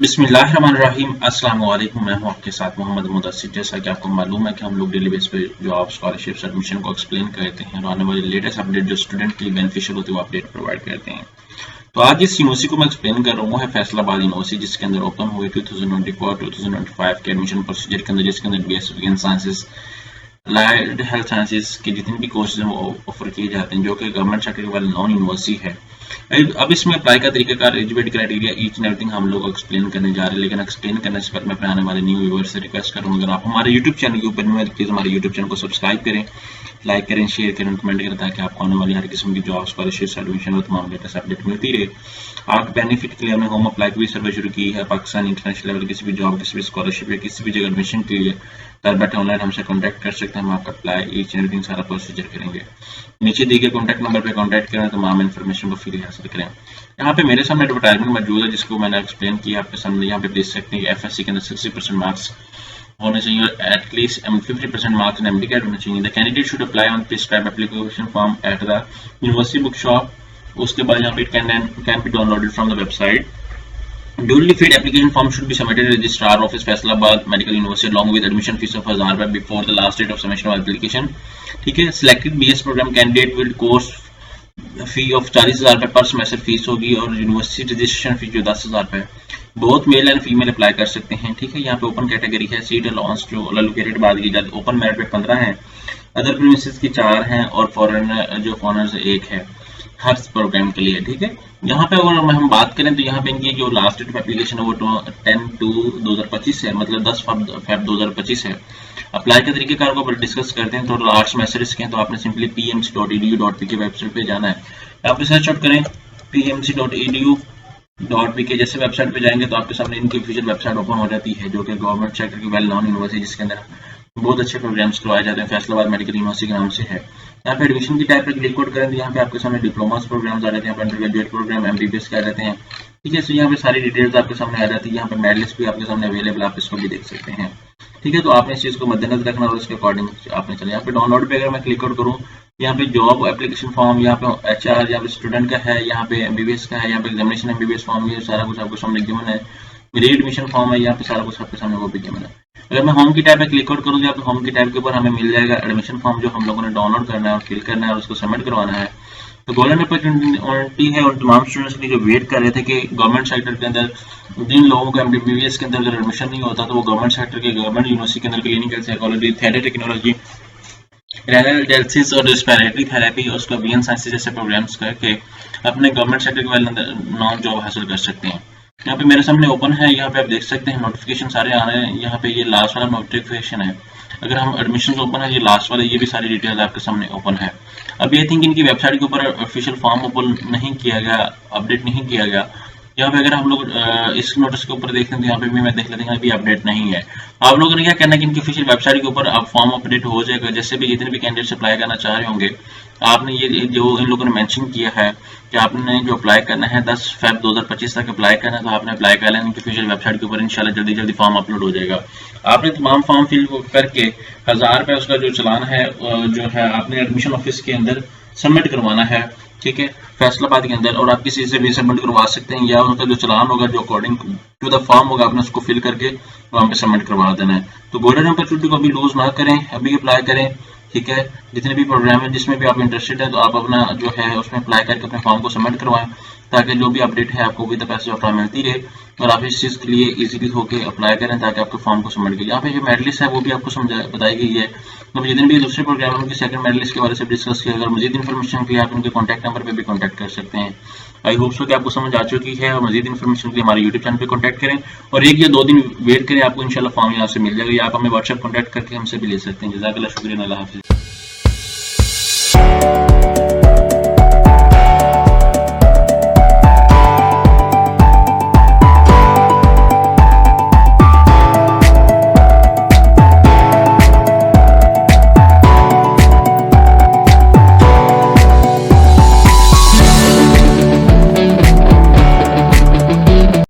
बिस्मिल्लाहिर्रहमानिर्रहीम। अस्सलाम वालेकुम। मैं हूं आपके साथ मोहम्मद मुदस्सिर। जैसा कि आपको मालूम है कि हम लोग डेली बेस पे जॉब स्कॉलरशिप्स एडमिशन को एक्सप्लेन करते हैं और आने वाली लेटेस्ट अपडेट जो स्टूडेंट के लिए बेनिफिशियल होती है वो अपडेट प्रोवाइड करते हैं। तो आज जिस यूनिवर्सिटी को मैं एक्सप्लेन कर रहा हूँ वो है फैसलाबाद यूनिवर्सिटी, जिसके अंदर ओपन हुए 2024-2025 के एडमिशन प्रोसीजर के अंदर, जिसके अंदर BSc sciences, allied health sciences के जितने भी कोर्सेज हैं वो ऑफर किए जाते हैं, जो कि गवर्नमेंट सेक्टर की वेल नॉन यूनिवर्सिटी है। अब इसमें अप्लाई का तरीकाकार, eligibility criteria, each and everything हम लोग एक्सप्लेन करने जा रहे हैं। लेकिन एक्सप्लेन करने से पहले मैं अपने आने वाले न्यू व्यूअर्स से रिक्वेस्ट करूंगा, अगर आप हमारे यूट्यूब चैनल के ऊपर न्यू है तो प्लीज़ हमारे यूट्यूब चैनल को सब्सक्राइब करें, लाइक करें, शेयर करें, कमेंट करें, ताकि आपको आने वाली हर किस्म की जॉब स्कॉलरशिप एडमिशन और तमाम लेटेस्ट अपडेट मिलती रहे। आपके बेनिफिट के लिए हमने होम अप्लाई की भी सर्वे शुरू की है। पाकिस्तान इंटरनेशनल लेवल किसी भी जॉब, किसी भी स्कॉलरशिप या किसी भी जगह एडमिशन के लिए घर बैठे ऑनलाइन हमसे कॉन्टैक्ट कर सकते हैं। हम आपका अप्लाई ईच एंड एवरीथिंग सारा प्रोसीजर करेंगे। नीचे दिए गए कॉन्टैक्ट नंबर पर कॉन्टैक्ट करें, तमाम इन्फॉर्मेशन को फ्री हासिल करें। यहाँ पे मेरे सामने एडवर्टाइजमेंट मौजूद है जिसको मैंने एक्सप्लेन किया आपके सामने। यहाँ पे देख सकते हैं FSC के अंदर 60% मार्क्स होने चाहिए और एटलीस्ट 50% मार्क्स इन MD होने चाहिए। The candidate should apply on prescribe application form at the university book shop. उसके बाद यहाँ पे can be downloaded from the website. Duly filled application form should be submitted to Registrar Office Faisalabad Medical University along with admission fees of 1000 रुपए before the last date of submission of application। ठीक है। Selected BS program candidate will course fee of 40,000 रुपए पर semester fees होगी और university registration fees जो 10,000 रुपए। बहुत मेल एंड फीमेल अप्लाई कर सकते हैं। ठीक है। यहाँ पे ओपन कैटेगरी है, सीट अलाउंस जो एलोकेटेड बात की जाती है, ओपन मेरिट पे 15 है, अदर प्रीमिसेस की 4 हैं और फॉरेन जो फॉरेनर्स 1 है हर प्रोग्राम के लिए। ठीक है। यहाँ पे अगर हम बात करें तो यहाँ पे इनकी जो लास्ट डेट ऑफ एप्लीकेशन है वो 10/2/2025 है, मतलब 10 फेब 2025 है। अप्लाई के तरीकेकार को डिस्कस करते हैं। टोटल 8 सेमेस्टर इसके हैं, तो आपने सिंपली pmc.edu.pk वेबसाइट पे जाना है। आप रिसर्च आउट करें pmc.edu.pk। जैसे वेबसाइट पे जाएंगे तो आपके सामने इनकी ऑफिशियल वेबसाइट ओपन हो जाती है, जो कि गवर्नमेंट सेक्टर की वेल नॉन यूनिवर्सिटी, जिसके अंदर बहुत अच्छे प्रोग्राम्स करवाए जाते हैं। फैसलाबाद मेडिकल यूनिवर्सिटी के नाम से है। यहाँ पे एडमिशन की टाइप पर क्लिक आउट करें तो यहाँ पे आपके सामने डिप्लोमास प्रोग्राम्स आ जाते हैं, अंडर ग्रेजुएट प्रोग्राम, MBBS के आ जाते हैं। ठीक है। तो यहाँ पे सारी डिटेल्स आपके सामने आ जाती है। यहाँ पे मेडलिस्ट भी आपके सामने अवेलेबल, आप इसको भी देख सकते हैं। ठीक है। तो आपने इस चीज़ को मद्देनजर रखना और उसके अकॉर्डिंग आपने चले। यहाँ पे डाउनलोड पे अगर मैं क्लिक आउट करूँ, यहाँ पे जॉब एप्लीकेशन फॉर्म, यहाँ पे HR, यहाँ पे स्टूडेंट का है, यहाँ पे MBBS का है, यहाँ पे एग्जामिनेशन MBBS फॉर्म, ये सारा कुछ आपको सामने गिवन है। री एडमिशन फॉर्म है, यहाँ पे सारा कुछ आपके सामने वो भी गिवन है। अगर मैं होम की टैब पे क्लिक आउट करूँ तो यहाँ पे होम की टैब के ऊपर हमें मिल जाएगा एडमिशन फॉर्म, जो हम लोगों ने डाउनलोड करना है और फिल करना है और उसको सबमिट करवाना है। तो गोल्डन अपॉर्चुनिटी है और तमाम स्टूडेंट्स के लिए जो वेट कर रहे थे कि गवर्नमेंट सेक्टर के अंदर जिन लोगों को MBBS के अंदर अगर एडमिशन नहीं होता तो वो गवर्नमेंट सेक्टर के गवर्नमेंट यूनिवर्सिटी के अंदर clinical psychology, therapy technology, renal dialysis और रेस्पिरेटरी थेरेपी और उसका BN साइंसेज जैसे प्रोग्राम्स करके अपने गवर्नमेंट सेक्टर के अंदर नॉन जॉब हासिल कर सकते हैं। यहाँ पे मेरे सामने ओपन है, यहाँ पे आप देख सकते हैं नोटिफिकेशन सारे आ रहे हैं। यहाँ पे ये लास्ट वाला नोटिफिकेशन है। अगर हम एडमिशन ओपन है, ये लास्ट वाला, ये भी सारी डिटेल्स आपके सामने ओपन है। अब ये थिंक इनकी वेबसाइट के ऊपर ऑफिशियल फॉर्म ओपन नहीं किया गया, अपडेट नहीं किया गया। यहाँ पे अगर हम लोग इस नोटिस के ऊपर देखें तो यहाँ पे भी मैं देख लेते हैं, अभी अपडेट नहीं है। आप लोगों ने क्या करना है कि इनकी ऑफिशियल वेबसाइट के ऊपर आप फॉर्म अपडेट हो जाएगा। जैसे भी जितने भी कैंडिडेट्स अप्लाई करना चाह रहे होंगे, आपने ये जो इन लोगों ने मेंशन किया है कि आपने जो अप्लाई करना है 10 फेब 2025 तक अप्लाई करना है, तो आपने अप्लाई कर लेना। इनकी ऑफिशियल वेबसाइट के ऊपर इंशाल्लाह जल्दी जल्दी फॉर्म अपलोड हो जाएगा। आपने तमाम फॉर्म फिल करके 1000 रुपये उसका जो चलान है जो है आपने एडमिशन ऑफिस के अंदर सबमिट करवाना है। ठीक है। फैसलाबाद के अंदर, और आप किसी से भी सबमिट करवा सकते हैं या उनका जो चलान होगा जो अकॉर्डिंग टू द फॉर्म होगा आपने उसको फिल करके वहाँ पे सबमिट करवा देना है। तो गोल्डन अपॉर्चुनिटी को अभी लूज ना करें, अभी अप्लाई करें। ठीक है। जितने भी प्रोग्राम है जिसमें भी आप इंटरेस्टेड है तो आप अपना जो है उसमें अप्लाई करके अपने फॉर्म को सबमिट करवाएं, ताकि जो भी अपडेट है आपको विद पैसे ऑफर मिलती रहे और आप इस चीज़ के लिए इजीली होकर अप्लाई करें ताकि आपके फॉर्म को सबमिट करें। यहाँ पे जो मेडलिस्ट है वो भी आपको बताई गई है। तो जितने भी दूसरे प्रोग्राम उनके सेकंड मेडलिस्ट के बारे से डिस्कस किया। अगर मजीद इन्फॉर्मेशन के लिए आप उनके कॉन्टैक्ट नंबर पर भी कॉन्टैक्ट कर सकते हैं। आई होप सो कि आपको समझ आ चुकी है और मजीद इन्फॉर्मेशन के लिए हमारे यूट्यूब चैनल पर कॉन्टैक्ट करें और 1 या 2 दिन वेट करें, आपको इंशाल्लाह फॉर्म यहाँ से मिल जाएगा या आप हमें व्हाट्सएप कॉन्टैक्ट करके हमसे भी ले सकते हैं। जज़ाकल्लाह, शुक्रिया, अल्लाह हाफिज़।